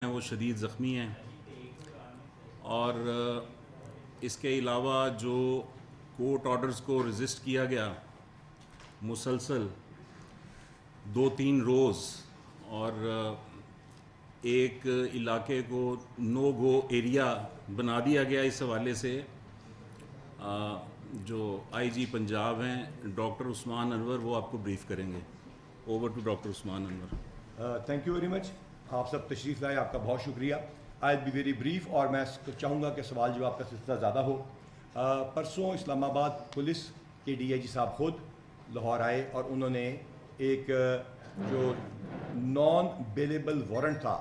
وہ شدید زخمی ہیں، اور اس کے علاوہ جو کورٹ آرڈرز کو رزسٹ کیا گیا مسلسل 2-3 روز، اور ایک علاقے کو نو گو ایریا بنا دیا گیا، اس حوالے سے جو آئی جی پنجاب ہیں ڈاکٹر عثمان انور، وہ آپ کو بریف کریں گے۔ Over to doctor Usman Anwar. Thank you very much, آپ سب تشریف لائے، آپ کا بہت شکریہ۔ آئی بی ویری بریف، اور میں چاہوں گا کہ سوال جواب کا سلسلہ زیادہ ہو۔ پرسوں اسلام آباد پولیس کے ڈی آئی جی صاحب خود لاہور آئے اور انہوں نے ایک جو نان بیلیبل وارنٹ تھا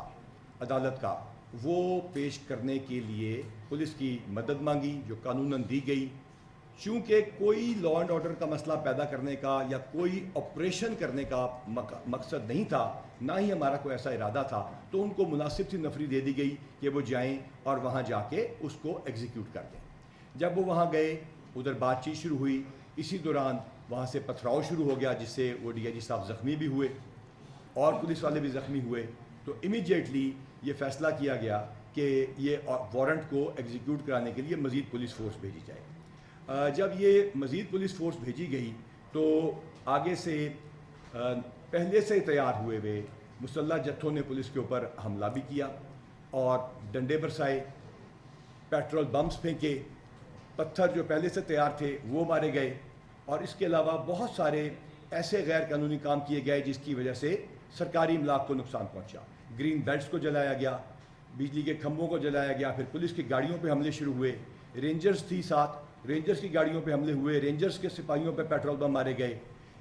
عدالت کا، وہ پیش کرنے کے لیے پولیس کی مدد مانگی جو قانوناً دی گئی۔ چونکہ کوئی لا اینڈ آرڈر کا مسئلہ پیدا کرنے کا یا کوئی آپریشن کرنے کا مقصد نہیں تھا، نہ ہی ہمارا کوئی ایسا ارادہ تھا، تو ان کو مناسب سی نفری دے دی گئی کہ وہ جائیں اور وہاں جا کے اس کو ایگزیکیوٹ کر دیں۔ جب وہ وہاں گئے، ادھر بات چیت شروع ہوئی، اسی دوران وہاں سے پتھراؤ شروع ہو گیا، جس سے وہ ڈی آئی جی صاحب زخمی بھی ہوئے اور پولیس والے بھی زخمی ہوئے۔ تو امیڈیٹلی یہ فیصلہ کیا گیا کہ یہ وارنٹ کو ایگزیکیوٹ کرانے کے لیے مزید پولیس فورس بھیجی جائے۔ جب یہ مزید پولیس فورس بھیجی گئی تو آگے سے پہلے سے تیار ہوئے مسلح جتھوں نے پولیس کے اوپر حملہ بھی کیا اور ڈنڈے برسائے، پیٹرول بمز پھینکے، پتھر جو پہلے سے تیار تھے وہ مارے گئے، اور اس کے علاوہ بہت سارے ایسے غیر قانونی کام کیے گئے جس کی وجہ سے سرکاری املاک کو نقصان پہنچا۔ گرین بیلٹس کو جلایا گیا، بجلی کے کھمبوں کو جلایا گیا، پھر پولیس کی گاڑیوں پہ حملے شروع ہوئے، رینجرز تھی ساتھ، رینجرز کی گاڑیوں پہ حملے ہوئے، رینجرز کے سپاہیوں پہ پیٹرول بم مارے گئے۔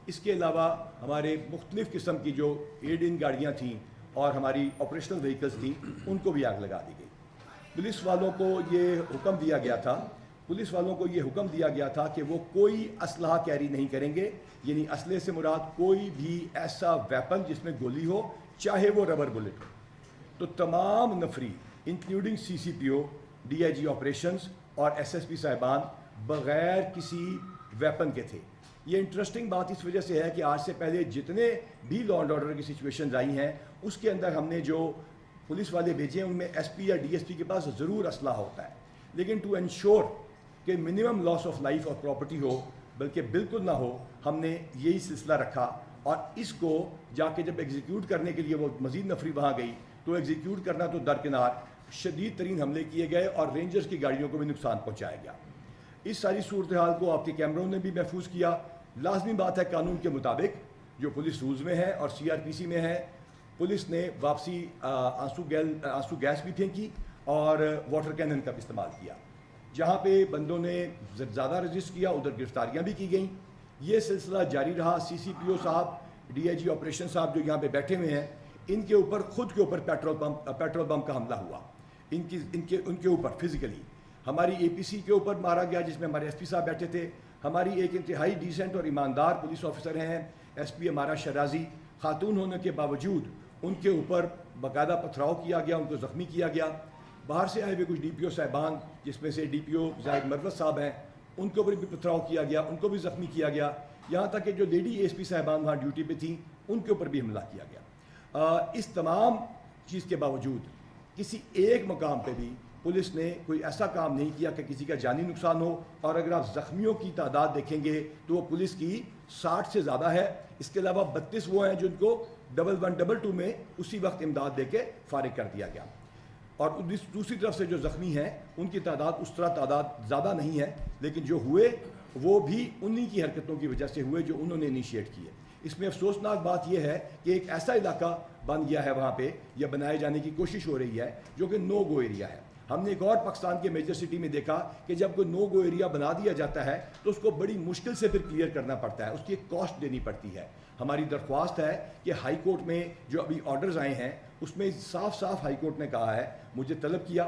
اس کے علاوہ ہمارے مختلف قسم کی جو ایڈ ان گاڑیاں تھیں اور ہماری آپریشنل وہیکلز تھیں، ان کو بھی آگ لگا دی گئی۔ پولیس والوں کو یہ حکم دیا گیا تھا کہ وہ کوئی اسلحہ کیری نہیں کریں گے، یعنی اسلحے سے مراد کوئی بھی ایسا ویپن جس میں گولی ہو، چاہے وہ ربر بلٹ ہو۔ تو تمام نفری including C C P O, D I G operations اور ایس ایس پی صاحبان بغیر کسی ویپن کے تھے۔ یہ انٹرسٹنگ بات اس وجہ سے ہے کہ آج سے پہلے جتنے بھی لا اینڈ آرڈر کی سچویشنز آئی ہیں، اس کے اندر ہم نے جو پولیس والے بھیجے ہیں ان میں ایس پی یا ڈی ایس پی کے پاس ضرور اسلحہ ہوتا ہے، لیکن ٹو انشور کہ منیمم لاس آف لائف اور پراپرٹی ہو، بلکہ بالکل نہ ہو، ہم نے یہی سلسلہ رکھا۔ اور اس کو جا کے جب ایگزیکیوٹ کرنے کے لیے وہ مزید نفری وہاں گئی تو ایگزیکیوٹ کرنا تو درکنار، شدید ترین حملے کیے گئے اور رینجرز کی گاڑیوں کو بھی نقصان پہنچایا گیا۔ اس ساری صورتحال کو آپ کے کیمروں نے بھی محفوظ کیا۔ لازمی بات ہے، قانون کے مطابق جو پولیس رولز میں ہے اور سی آر پی سی میں ہے، پولیس نے واپسی آنسو گیس بھی پھینکی اور واٹر کینن کا بھی استعمال کیا۔ جہاں پہ بندوں نے زیادہ رجسٹ کیا ادھر گرفتاریاں بھی کی گئیں۔ یہ سلسلہ جاری رہا۔ سی سی پی او صاحب، ڈی آئی جی آپریشن صاحب جو یہاں پہ بیٹھے ہوئے ہیں، ان کے اوپر خود کے اوپر پیٹرول بم کا حملہ ہوا، ان کے اوپر فزیکلی۔ ہماری اے پی سی کے اوپر مارا گیا جس میں ہمارے ایس پی صاحب بیٹھے تھے۔ ہماری ایک انتہائی ڈیسنٹ اور ایماندار پولیس آفیسر ہیں ایس پی ہمارا شرازی، خاتون ہونے کے باوجود ان کے اوپر باقاعدہ پتھراؤ کیا گیا، ان کو زخمی کیا گیا۔ باہر سے آئے ہوئے کچھ ڈی پی او صاحبان، جس میں سے ڈی پی او زاہد مروت صاحب ہیں، ان کے اوپر بھی پتھراؤ کیا گیا، ان کو بھی زخمی کیا گیا۔ یہاں تک کہ جو لیڈی ایس پی صاحبان وہاں ڈیوٹی پہ تھیں، ان کے اوپر بھی حملہ کیا گیا۔ اس تمام چیز کے باوجود کسی ایک مقام پہ بھی پولیس نے کوئی ایسا کام نہیں کیا کہ کسی کا جانی نقصان ہو، اور اگر آپ زخمیوں کی تعداد دیکھیں گے تو وہ پولیس کی 60 سے زیادہ ہے۔ اس کے علاوہ 32 وہ ہیں جن کو 1122 میں اسی وقت امداد دے کے فارغ کر دیا گیا، اور دوسری طرف سے جو زخمی ہیں ان کی تعداد اس طرح تعداد زیادہ نہیں ہے، لیکن جو ہوئے وہ بھی انہی کی حرکتوں کی وجہ سے ہوئے جو انہوں نے انیشیٹ کیے۔ اس میں افسوسناک بات یہ ہے کہ ایک ایسا علاقہ بن گیا ہے وہاں پہ، یا بنائے جانے کی کوشش ہو رہی ہے، جو کہ نو گو ایریا ہے۔ ہم نے ایک اور پاکستان کے میجر سٹی میں دیکھا کہ جب کوئی نو گو ایریا بنا دیا جاتا ہے تو اس کو بڑی مشکل سے پھر کلیئر کرنا پڑتا ہے، اس کی ایک کاسٹ دینی پڑتی ہے۔ ہماری درخواست ہے کہ ہائی کورٹ میں جو ابھی آرڈرز آئے ہیں اس میں صاف ہائی کورٹ نے کہا ہے، مجھے طلب کیا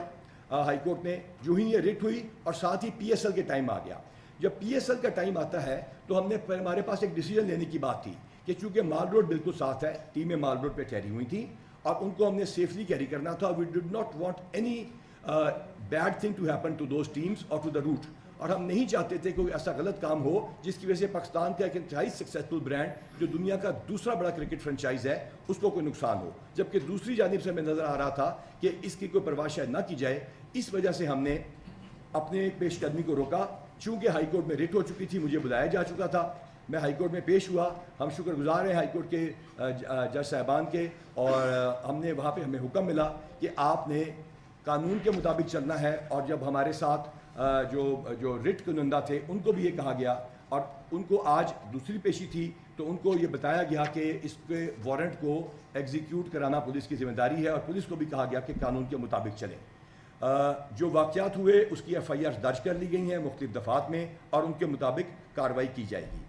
ہائی کورٹ نے، جو ہی یہ ریٹ ہوئی اور ساتھ ہی پی ایس ایل کے ٹائم آ گیا۔ جب پی ایس ایل کا ٹائم آتا ہے تو ہمارے پاس ایک ڈیسیجن لینے کی بات تھی کہ چونکہ مال روڈ بالکل ساتھ ہے، ٹیمیں مال روڈ پہ ٹھہری ہوئی تھیں اور ان کو ہم نے سیفلی کیری کرنا تھا۔ We did not want any bad thing to happen to those teams اور ٹو دا روٹ، اور ہم نہیں چاہتے تھے کوئی ایسا غلط کام ہو جس کی وجہ سے پاکستان کا ایک انتہائی سکسیسفل برانڈ جو دنیا کا دوسرا بڑا کرکٹ فرنچائز ہے اس کو کوئی نقصان ہو. جبکہ دوسری جانب سے ہمیں نظر آ رہا تھا کہ اس کی کوئی پرواہ شاید نہ کی جائے. اس وجہ سے ہم نے اپنے پیش قدمی کو روکا. چونکہ ہائی کورٹ میں ریٹ ہو چکی تھی, مجھے بلایا جا چکا تھا, میں ہائی کورٹ میں پیش ہوا. ہم شکر گزار ہیں ہائی کورٹ کے جج صاحبان کے, اور ہم نے وہاں پہ ہمیں حکم ملا کہ آپ نے قانون کے مطابق چلنا ہے. اور جب ہمارے ساتھ جو رٹ کنندہ تھے ان کو بھی یہ کہا گیا, اور ان کو آج دوسری پیشی تھی تو ان کو یہ بتایا گیا کہ اس کے وارنٹ کو ایگزیکیوٹ کرانا پولیس کی ذمہ داری ہے, اور پولیس کو بھی کہا گیا کہ قانون کے مطابق چلیں. جو واقعات ہوئے اس کی ایف آئی آر درج کر لی گئی ہیں مختلف دفعات میں, اور ان کے مطابق کارروائی کی جائے گی.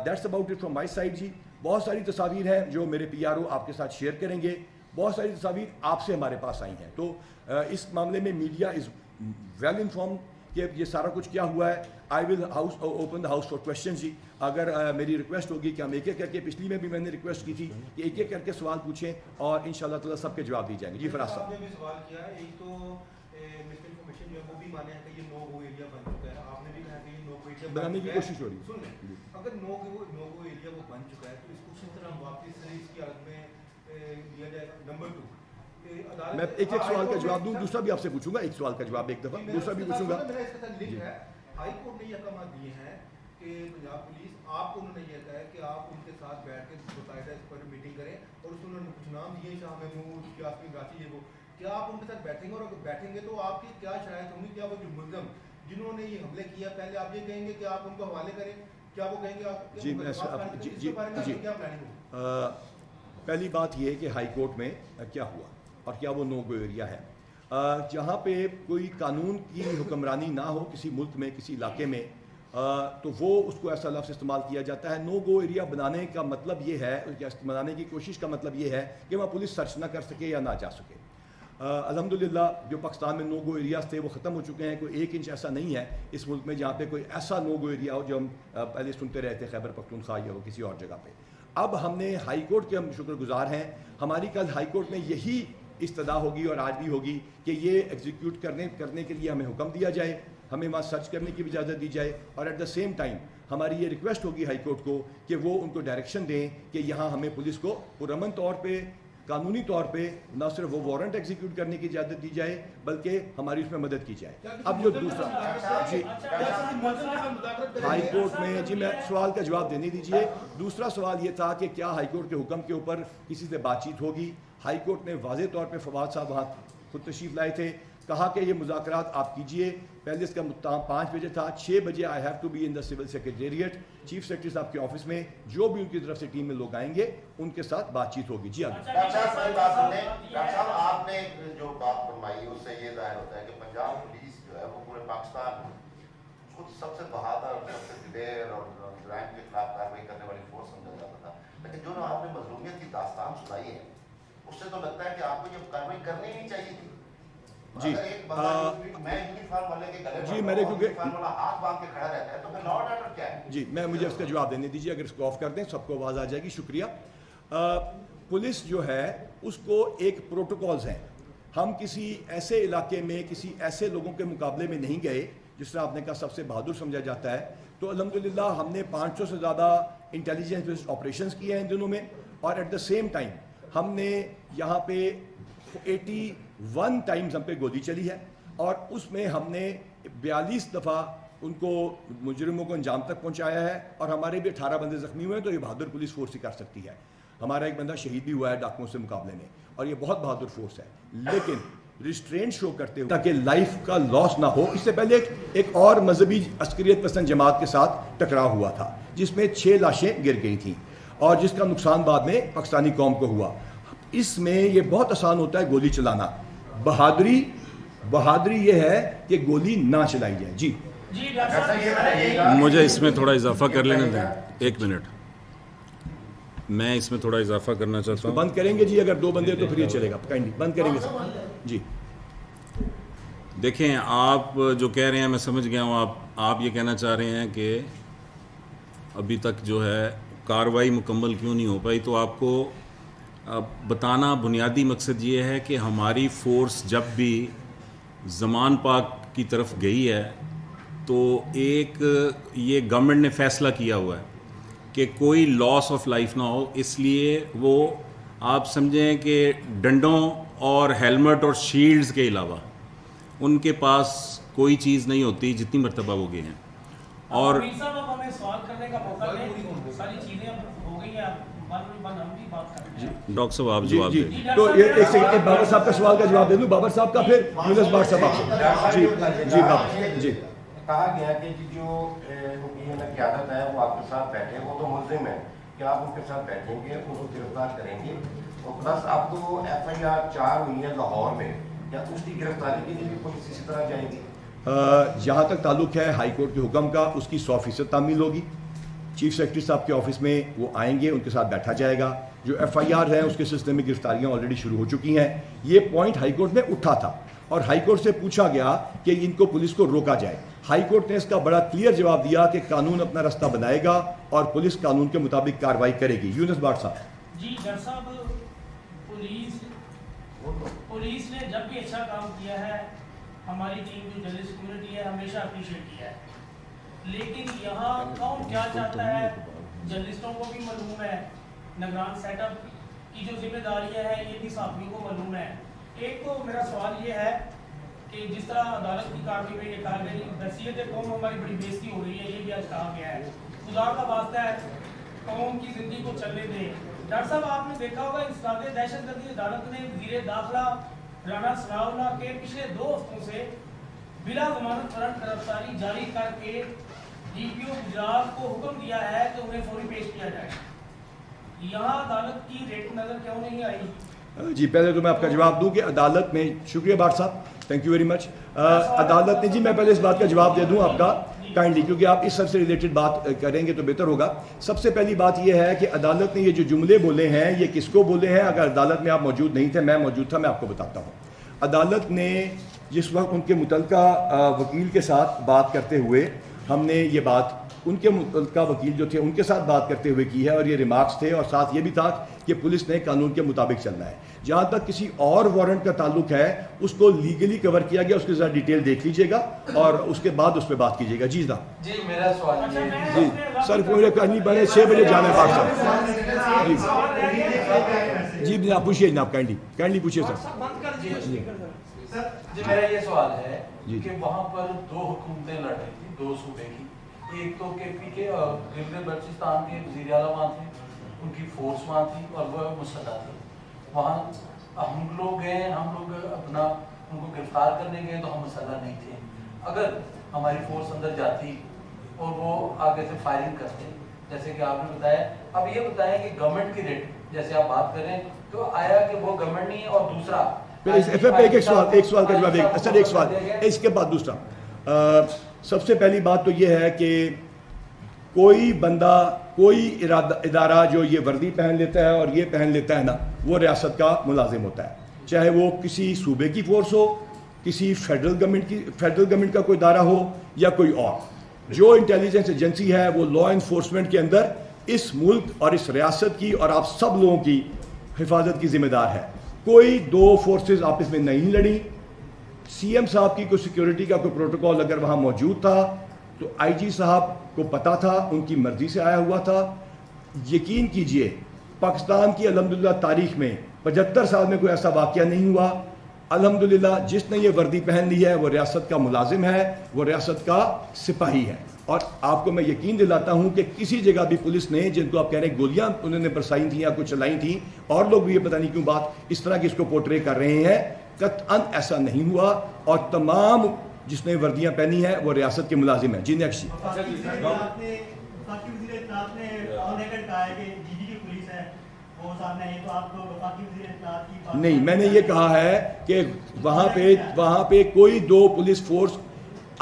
That's about it from my side. جی بہت ساری تصاویر ہیں جو میرے پی آر او آپ کے ساتھ شیئر کریں گے. بہت ساری تصاویر آپ سے ہمارے پاس آئی ہیں, تو اس معاملے میں میڈیا از ویل انفارم کہ یہ سارا کچھ کیا ہوا ہے. I will open the house for question. جی اگر میری ریکویسٹ ہوگی کہ ہم ایک ایک کر کے, پچھلی میں بھی میں نے ریکویسٹ کی تھی کہ ایک ایک کر کے سوال پوچھیں اور ان شاء اللہ تعالیٰ سب کے جواب دی جائیں گے. جی فراز صاحب نے بھی سوال کیا ہے. ایک تو مسٹر انفارمیشن جو ہے وہ بھی مانے ہیں کہ یہ نو گو ایریا بن چکا ہے. آپ نے بھی کہا کہ یہ نو گو ایریا بنانے کی کوشش ہو رہی ہے. سن لیں, اگر نو گو ایریا وہ بن چکا ہے تو اس کو کس طرح واپس سے اس کی حالت میں لیا جائے گا. نمبر 2, میں ایک ایک سوال کا جواب دوں, دوسرا بھی آپ سے پوچھوں گا, ایک سوال کا جواب ایک دفعہ, دوسرا بھی پوچھوں گا. میرا اس کے ساتھ لنک ہے. ہائی کورٹ نے یہ احکامات دیے ہیں کہ پنجاب پولیس آپ کو انہوں نے یہ کہا ہے کہ آپ ان کے ساتھ بیٹھ کے باقاعدہ اس پر میٹنگ کریں, اور اس میں انہوں نے کچھ نام دیے شاہ محمود, یاسمین راچی, یہ وہ. کیا آپ ان کے ساتھ بیٹھیں گے, اور اگر بیٹھیں گے تو آپ کی کیا شرائط ہوں گی؟ کیا وہ جو ملزم جنہوں نے یہ حملے کیا, پہلے آپ یہ کہیں گے کہ آپ ان کو حوالے کریں, کیا وہ کہیں گے آپ کیا پلاننگ ہو؟ پہلی بات یہ کہ ہائی کورٹ میں کیا ہوا اور کیا وہ نو گو ایریا ہے. جہاں پہ کوئی قانون کی حکمرانی نہ ہو کسی ملک میں, کسی علاقے میں, تو وہ اس کو ایسا لفظ استعمال کیا جاتا ہے. نو گو ایریا بنانے کا مطلب یہ ہے, یا بنانے کی کوشش کا مطلب یہ ہے کہ وہاں پولیس سرچ نہ کر سکے یا نہ جا سکے. الحمدللہ جو پاکستان میں نو گو ایریاز تھے وہ ختم ہو چکے ہیں. کوئی 1 انچ ایسا نہیں ہے اس ملک میں جہاں پہ کوئی ایسا نو گو ایریا ہو جو ہم پہلے سنتے رہے تھے خیبر پختونخوا یا کسی اور جگہ پہ. اب ہم نے ہائی کورٹ کے ہم شکر گزار ہیں, ہماری کل ہائی کورٹ میں یہی استدا ہوگی اور آج بھی ہوگی کہ یہ ایگزیکیوٹ کرنے کے لیے ہمیں حکم دیا جائے, ہمیں وہاں سرچ کرنے کی بھی اجازت دی جائے, اور ایٹ دا سیم ٹائم ہماری یہ ریکویسٹ ہوگی ہائی کورٹ کو کہ وہ ان کو ڈائریکشن دیں کہ یہاں ہمیں پولیس کو پرامن طور پہ, قانونی طور پہ نہ صرف وہ وارنٹ ایگزیکیوٹ کرنے کی اجازت دی جائے بلکہ ہماری اس میں مدد کی جائے. اب جو دوسرا, جی ہائی کورٹ میں, جی میں سوال کا جواب دینے دیجیے. دوسرا سوال یہ تھا کہ کیا ہائی کورٹ کے حکم کے اوپر کسی سے بات چیت ہوگی. ہائی کورٹ نے واضح طور پہ, فواد صاحب وہاں خود تشریف لائے تھے, کہا کہ یہ مذاکرات آپ کیجئے. پہلے اس کا مقام 5 بجے تھا, 6 بجے I have to be in the civil secretariat, chief secretary صاحب کے آفس میں. جو بھی ان کی طرف سے ٹیم میں لوگ آئیں گے ان کے ساتھ بات چیت ہوگی. جی آگے. ڈاکٹر صاحب آپ نے جو بات فرمائی اس سے یہ ظاہر ہوتا ہے کہ پنجاب پولیس جو ہے وہ پورے پاکستان خود سب سے بہادر اور سب سے دلیر اور جرائم کے خلاف کارروائی کرنے والی فورس سمجھا جاتا تھا. لیکن جو آپ نے مظلومیت کی داستان سنائی ہے اس سے تو لگتا ہے کہ آپ کو یہ کارروائی کرنی نہیں چاہیے تھی. جی جی میرے کیونکہ جی میں مجھے اس کا جواب دینے دیجیے, اگر اس کو آف کر دیں سب کو آواز آ جائے گی. شکریہ. پولیس جو ہے اس کو ایک پروٹوکولز ہیں. ہم کسی ایسے علاقے میں کسی ایسے لوگوں کے مقابلے میں نہیں گئے جس طرح آپ نے کہا سب سے بہادر سمجھا جاتا ہے. تو الحمدللہ ہم نے 500 سے زیادہ انٹیلیجنس آپریشنز کیے ہیں ان دنوں میں, اور ایٹ دا سیم ٹائم ہم نے یہاں پہ 81 ٹائمز ہم پہ گولی چلی ہے, اور اس میں ہم نے 42 دفعہ ان کو مجرموں کو انجام تک پہنچایا ہے, اور ہمارے بھی 18 بندے زخمی ہوئے ہیں. تو یہ بہادر پولیس فورس ہی کر سکتی ہے. ہمارا ایک بندہ شہید بھی ہوا ہے ڈاکوؤں سے مقابلے میں, اور یہ بہت بہادر فورس ہے. لیکن ریسٹرینٹ شو کرتے ہوئے تاکہ لائف کا لاس نہ ہو. اس سے پہلے ایک اور مذہبی عسکریت پسند جماعت کے ساتھ ٹکراؤ ہوا تھا جس میں 6 لاشیں گر گئی تھیں, اور جس کا نقصان بعد میں پاکستانی قوم کو ہوا. اس میں یہ بہت آسان ہوتا ہے گولی چلانا. بہادری یہ ہے کہ گولی نہ چلائی جائے. جی مجھے اس میں تھوڑا اضافہ کر لینے دیں. 1 منٹ, میں اس میں تھوڑا اضافہ کرنا چاہتا ہوں. بند کریں گے جی, اگر 2 بندے تو پھر یہ چلے گا. کائنڈلی بند کریں گے سر. جی دیکھیں, آپ جو کہہ رہے ہیں میں سمجھ گیا ہوں. آپ یہ کہنا چاہ رہے ہیں کہ ابھی تک جو ہے کارروائی مکمل کیوں نہیں ہو پائی. تو آپ کو بتانا بنیادی مقصد یہ ہے کہ ہماری فورس جب بھی زمان پاک کی طرف گئی ہے تو ایک یہ گورنمنٹ نے فیصلہ کیا ہوا ہے کہ کوئی لاس آف لائف نہ ہو، اس لیے وہ آپ سمجھیں کہ ڈنڈوں اور ہیلمٹ اور شیلڈز کے علاوہ ان کے پاس کوئی چیز نہیں ہوتی جتنی مرتبہ وہ گئے ہیں. اور ہمیں سوال کرنے کا موقع دیں، ساری چیزیں ہو گئی ہیں، ہم بھی بات کریں. ڈاکٹر صاحب آپ جواب جی دیں. تو ایک سیکنڈ بابر صاحب کا سوال کا جواب دے دوں، بابر صاحب کا پھر یونس بٹ صاحب آپ سے. جی بابر جی. کہا گیا کہ جو قیادت ہے وہ آپ کے ساتھ بیٹھے، وہ تو ملزم ہے کہ آپ ان کے ساتھ بیٹھیں گے، ان کو گرفتار کریں گے، اور پلس آپ کو FIR 4 ہوئی ہے لاہور میں، کیا اس کی گرفتاری کے لیے بھی پولیس اسی طرح جائے گی؟ جہاں تک تعلق ہے ہائی کورٹ کے حکم کا، اس کی 100% تعمیل ہوگی. چیف سیکرٹری صاحب کے آفس میں وہ آئیں گے، ان کے ساتھ بیٹھا جائے گا. جو FIR ہیں اس کے سلسلے میں گرفتاریاں آلریڈی شروع ہو چکی ہیں. یہ پوائنٹ ہائی کورٹ میں اٹھا تھا اور ہائی کورٹ سے پوچھا گیا کہ ان کو پولیس کو روکا جائے. ہائی کورٹ نے اس کا بڑا کلیئر جواب دیا کہ قانون اپنا رستہ بنائے گا اور پولیس قانون کے مطابق کارروائی کرے گی. یونس بٹ صاحب. جی ڈاکٹر صاحب، پولیس نے جب بھی اچھا کام کیا ہے، ہماری ٹیم جو جرنلسٹ کمیونٹی ہے ہمیشہ اپریشیٹ کیا ہے، لیکن یہاں کون کیا چاہتا ہے جرنلسٹوں کو بھی معلوم ہے، نگران سیٹ اپ کی جو ذمہ داریاں ہیں یہ بھی صحافیوں کو معلوم ہے. ایک تو میرا سوال یہ ہے کہ جس طرح عدالت کی کارروائی میں یہ کہا گیا کہ حیثیت قوم ہماری بڑی بےزتی ہو رہی ہے، یہ بھی آج کہا گیا ہے. خدا کا واسطہ ہے قوم کی زندگی کو چلنے دیں. ڈاکٹر صاحب آپ نے دیکھا ہوگا انسداد دہشت گردی عدالت نے وزیر داخلہ رانا ثناء اللہ کے پچھلے 2 ہفتوں سے بلا ضمانت فرنٹ گرفتاری جاری کر کے DPO گجرات کو حکم دیا ہے کہ انہیں فوری پیش کیا جائے. یہاں عدالت کی ریٹ نظر کیوں نہیں آئی؟ جی پہلے تو میں آپ کا جواب دوں کہ عدالت میں، شکریہ بٹ صاحب، تھینک یو ویری مچ. عدالت نے، جی میں پہلے اس بات کا جواب دے دوں آپ کا کائنڈلی، کیونکہ آپ اس سب سے ریلیٹڈ بات کریں گے تو بہتر ہوگا. سب سے پہلی بات یہ ہے کہ عدالت نے یہ جو جملے بولے ہیں یہ کس کو بولے ہیں؟ اگر عدالت میں آپ موجود نہیں تھے، میں موجود تھا، میں آپ کو بتاتا ہوں. عدالت نے جس وقت ان کے متعلقہ وکیل کے ساتھ بات کرتے ہوئے، ہم نے یہ بات ان کے متعلقہ وکیل جو تھے ان کے ساتھ بات کرتے ہوئے کی ہے، اور یہ ریمارکس تھے، اور ساتھ یہ بھی تھا کہ پولیس نے قانون کے مطابق چلنا ہے. جہاں تک کسی اور وارنٹ کا تعلق ہے اس کو لیگلی کور کیا گیا، اس کے ذرا ڈیٹیل دیکھ لیجئے گا اور اس کے بعد اس پہ بات کیجئے گا. جی صاحب. جی میرا سوال یہ ہے، جی سر مجھے کہانی بنے 6 بجے جانا ہے پاک صاحب. جی جی آپ پوچھیے جناب، کائنڈلی پوچھیے سر. جی میرا یہ سوال ہے جی. کہ وہاں پر 2 حکومتیں لڑ رہی تھی 2 صوبے کی. ایک تو KP کے گلگت بلتستان کے وزیر اعلیٰ وہاں تھے، ان کی فورس وہاں تھی اور وہ مسلح تھی. وہاں ہم لوگ گئے، ہم لوگ اپنا ان کو گرفتار کرنے گئے تو ہم مسلح نہیں تھے. اگر ہماری فورس اندر جاتی اور وہ آگے سے فائرنگ کرتے جیسے کہ آپ نے بتایا، اب یہ بتائیں کہ گورنمنٹ کی ریٹ جیسے آپ بات کریں تو آیا کہ وہ گورنمنٹ نہیں ہے، اور دوسرا ایک سوال کا جواب سر، ایک سوال اس کے بعد دوسرا. سب سے پہلی بات تو یہ ہے کہ کوئی بندہ، کوئی ادارہ جو یہ وردی پہن لیتا ہے اور یہ پہن لیتا ہے نا، وہ ریاست کا ملازم ہوتا ہے، چاہے وہ کسی صوبے کی فورس ہو، کسی فیڈرل گورنمنٹ کا کوئی ادارہ ہو یا کوئی اور. جو انٹیلیجنس ایجنسی ہے وہ لا انفورسمنٹ کے اندر اس ملک اور اس ریاست کی اور آپ سب لوگوں کی حفاظت کی ذمہ دار ہے. کوئی 2 فورسز آپس میں نہیں لڑی. CM صاحب کی کوئی سیکیورٹی کا کوئی پروٹوکول اگر وہاں موجود تھا تو IG صاحب کو پتا تھا، ان کی مرضی سے آیا ہوا تھا. یقین کیجئے پاکستان کی الحمدللہ تاریخ میں 75 سال میں کوئی ایسا واقعہ نہیں ہوا. الحمدللہ جس نے یہ وردی پہن لی ہے وہ ریاست کا ملازم ہے، وہ ریاست کا سپاہی ہے. اور آپ کو میں یقین دلاتا ہوں کہ کسی جگہ بھی پولیس نے، جن کو آپ کہہ رہے ہیں گولیاں انہوں نے برسائی تھیں یا کچھ چلائی تھیں، اور لوگ بھی یہ پتہ نہیں کیوں بات اس طرح کی اس کو پورٹرے کر رہے ہیں، قطعاً ایسا نہیں ہوا. اور تمام جس نے وردیاں پہنی ہیں وہ ریاست کے ملازم ہیں. جی نیکسٹ. نہیں، میں نے یہ کہا ہے کہ وہاں پہ کوئی 2 پولیس فورس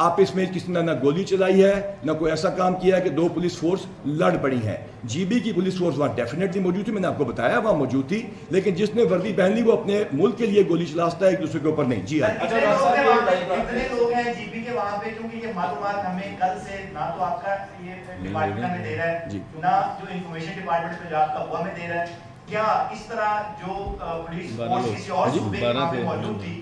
آپس میں کسی نے نہ گولی چلائی ہے، نہ کوئی ایسا کام کیا ہے کہ 2 پولیس فورس لڑ پڑی ہیں. GB کی پولیس فورس وہاں ڈیفینیٹلی موجود تھی، میں نے آپ کو بتایا وہاں موجود تھی، لیکن جس نے وردی پہن لی وہ اپنے ملک کے لیے گولی چلاتا ہے، ایک دوسرے کے اوپر نہیں. جی کتنے لوگ ہیں GB کے وہاں پہ؟ کیونکہ یہ معلومات ہمیں کل سے نہ تو آپ کا یہ ڈپارٹمنٹ ہمیں دے رہا ہے، نہ جو انفارمیشن ڈپارٹمنٹ پنجاب کا وہ ہمیں دے رہا ہے. کیا اس طرح جو پولیس فورس کسی اور صوبے کے وہاں پہ موجود تھی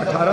18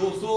200